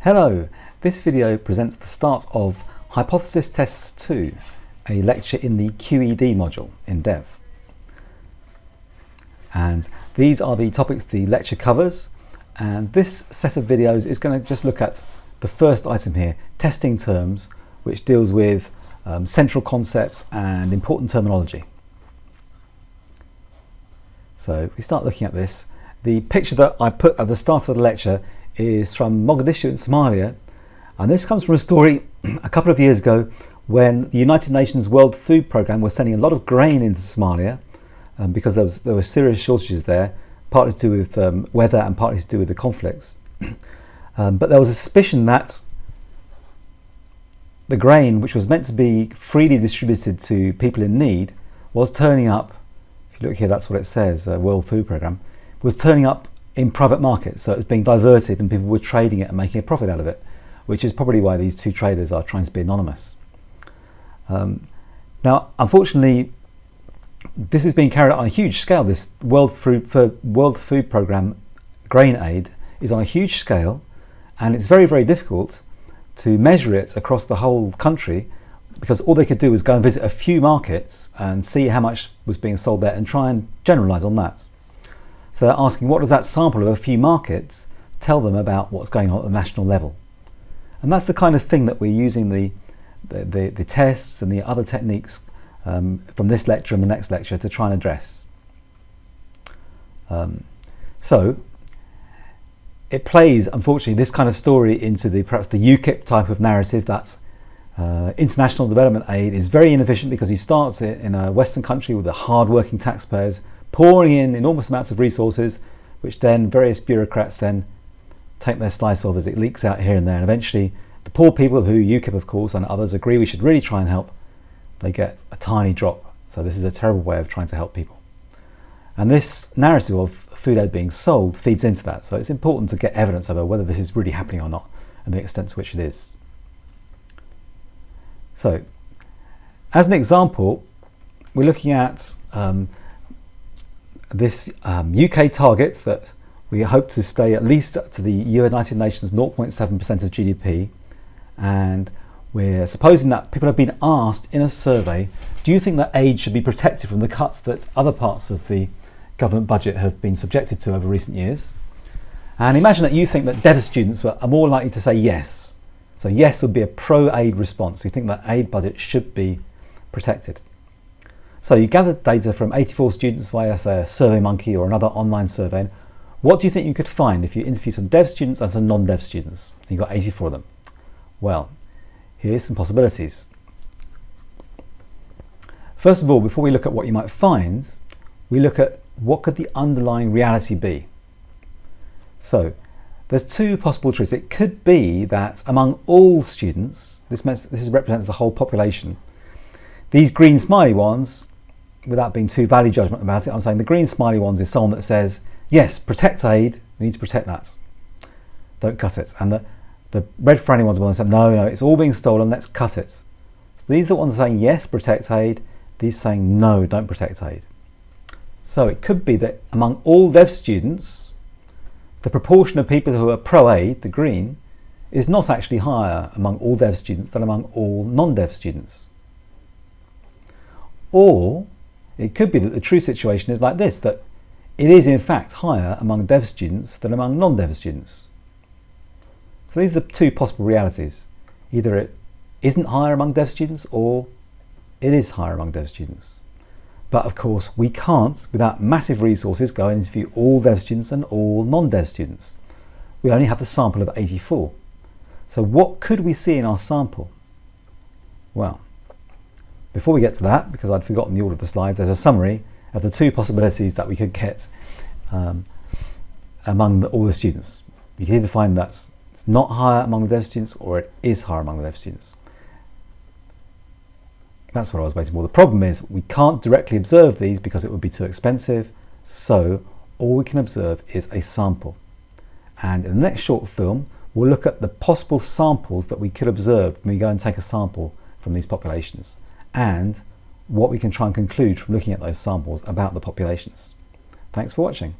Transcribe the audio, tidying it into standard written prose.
Hello, this video presents the start of Hypothesis Tests 2, a lecture in the QED module in Dev. And these are the topics the lecture covers, and this set of videos is going to just look at the first item here, testing terms, which deals with central concepts and important terminology. So we start looking at this. The picture that I put at the start of the lecture is from Mogadishu in Somalia, and this comes from a story a couple of years ago when the United Nations World Food Programme was sending a lot of grain into Somalia because there were serious shortages there, partly to do with weather and partly to do with the conflicts. But there was a suspicion that the grain, which was meant to be freely distributed to people in need, was turning up, if you look here that's what it says, World Food Programme, was turning up in private markets, so it was being diverted and people were trading it and making a profit out of it, which is probably why these two traders are trying to be anonymous. Now, unfortunately, this is being carried out on a huge scale. This World Food Programme grain aid is on a huge scale, and it's very, very difficult to measure it across the whole country because all they could do was go and visit a few markets and see how much was being sold there and try and generalise on that. So they're asking, what does that sample of a few markets tell them about what's going on at the national level? And that's the kind of thing that we're using the tests and the other techniques from this lecture and the next lecture to try and address. So it plays, unfortunately, this kind of story into perhaps the UKIP type of narrative that international development aid is very inefficient because he starts it in a Western country with the hard-working taxpayers pouring in enormous amounts of resources, which then various bureaucrats then take their slice of as it leaks out here and there. And eventually, the poor people who UKIP, of course, and others agree we should really try and help, they get a tiny drop. So this is a terrible way of trying to help people. And this narrative of food aid being sold feeds into that. So it's important to get evidence over whether this is really happening or not and the extent to which it is. So, as an example, we're looking at this UK target that we hope to stay at least to the United Nations 0.7% of GDP, and we're supposing that people have been asked in a survey, do you think that aid should be protected from the cuts that other parts of the government budget have been subjected to over recent years? And imagine that you think that Dev students are more likely to say yes. So yes would be a pro-aid response. You think that aid budget should be protected. So you gathered data from 84 students via, say, a SurveyMonkey or another online survey. What do you think you could find if you interview some Dev students and some non-Dev students? You got 84 of them. Well, here's some possibilities. First of all, before we look at what you might find, we look at what could the underlying reality be. So there's two possible truths. It could be that among all students, this represents the whole population. These green smiley ones, without being too value judgment about it, I'm saying the green smiley ones is someone that says, yes, protect aid, we need to protect that. Don't cut it. And the red frowny ones are the ones that say, no, it's all being stolen, let's cut it. So these are the ones saying, yes, protect aid, these saying, no, don't protect aid. So it could be that among all Dev students, the proportion of people who are pro-aid, the green, is not actually higher among all Dev students than among all non-Dev students. Or it could be that the true situation is like this, that it is in fact higher among Dev students than among non-Dev students. So these are the two possible realities. Either it isn't higher among Dev students or it is higher among Dev students. But of course we can't, without massive resources, go and interview all Dev students and all non-Dev students. We only have the sample of 84. So what could we see in our sample? Well, before we get to that, because I'd forgotten the order of the slides, there's a summary of the two possibilities that we could get among all the students. You can either find that it's not higher among the Dev students or it is higher among the Dev students. That's what I was waiting for. The problem is we can't directly observe these because it would be too expensive, so all we can observe is a sample. And in the next short film, we'll look at the possible samples that we could observe when we go and take a sample from these populations, and what we can try and conclude from looking at those samples about the populations. Thanks for watching.